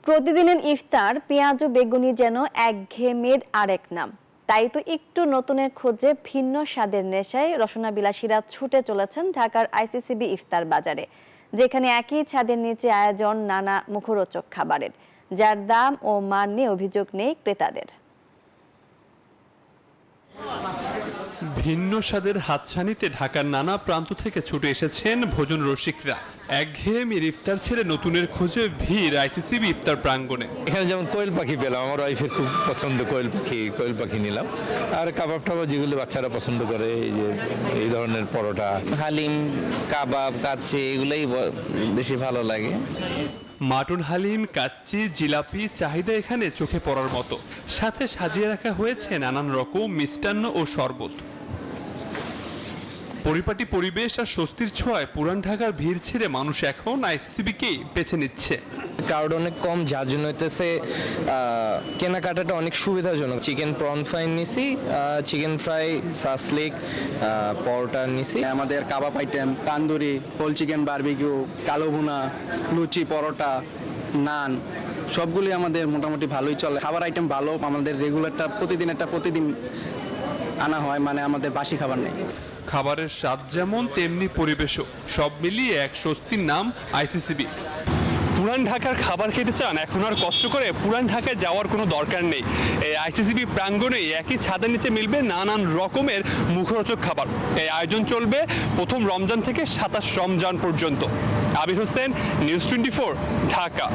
প্রতিদিনের ইফতার পেঁয়াজ ও বেগুনি যেন একঘেয়েমির আরেক নাম। তাই তো একটু নতুনের খোঁজে ভিন্ন স্বাদের নেশায় রসনাবিলাসীরা ছুটে চলেছেন ঢাকার আইসিসিবি ইফতার বাজারে, যেখানে একই ছাদের নিচে আয়োজন নানা মুখরোচক খাবারের, যার দাম ও মান নিয়ে অভিযোগ নেই ক্রেতাদের। ভিন্ন স্বাদের হাতছানিতে ঢাকার নানা প্রান্ত থেকে ছুটে এসেছেন ভোজন রসিকরা। একঘেয়েমির ইফতার ছেড়ে নতুনের খোঁজে ভিড় আইসিসিবি ইফতার প্রাঙ্গণে। এখানে যেমন কোয়েল পাখি পেলাম, আমার ওয়াইফের খুব পছন্দ কোয়েল পাখি নিলাম। আর কাবাব টাবাব যেগুলো বাচ্চারা পছন্দ করে, এই যে এই ধরনের পরোটা, হালিম, কাবাব, কাচ্চি এগুলোই বেশি ভালো লাগে। মাটন হালিম, কাচ্চি, জিলাপি চাহিদা এখানে চোখে পড়ার মতো। সাথে সাজিয়ে রাখা হয়েছে নানান রকম মিষ্টান্ন ও শরবত। পরিপাটি পরিবেশ আর স্বস্তির ছোঁয়ায় পুরান ঢাকার ভিড় ছেড়ে মানুষ এখন আইসিসিবিকেই বেছে নিচ্ছে। ক্রাউড অনেক কম, যার জন্য হইতেছে কেনাকাটাটা অনেক সুবিধাজনক। চিকেন প্রন ফ্রাই নিছি, চিকেন ফ্রাই, সাসলিক, পরোটা নিছি। আমাদের কাবাব item, tandoori, whole chicken barbecue, কালো ভুনা, লুচি, পরোটা, নান সবগুলি আমাদের মোটামুটি ভালোই চলে। খাবার আইটেম ভালো, আমাদের রেগুলারটা প্রতিদিন আনা হয়, মানে আমাদের বাসি খাবার নেই। খাবারের স্বাদ যেমন তেমনি পরিবেশও, সব মিলিয়ে এক স্বস্তির নাম আইসিসিবি। পুরান ঢাকার খাবার খেতে চান, এখন আর কষ্ট করে পুরান ঢাকায় যাওয়ার কোনো দরকার নেই। এই আইসিসিবি প্রাঙ্গণেই একই ছাদের নিচে মিলবে নানান রকমের মুখরোচক খাবার। এই আয়োজন চলবে প্রথম রমজান থেকে 27 রমজান পর্যন্ত। আবির হোসেন, নিউজ 24, ঢাকা।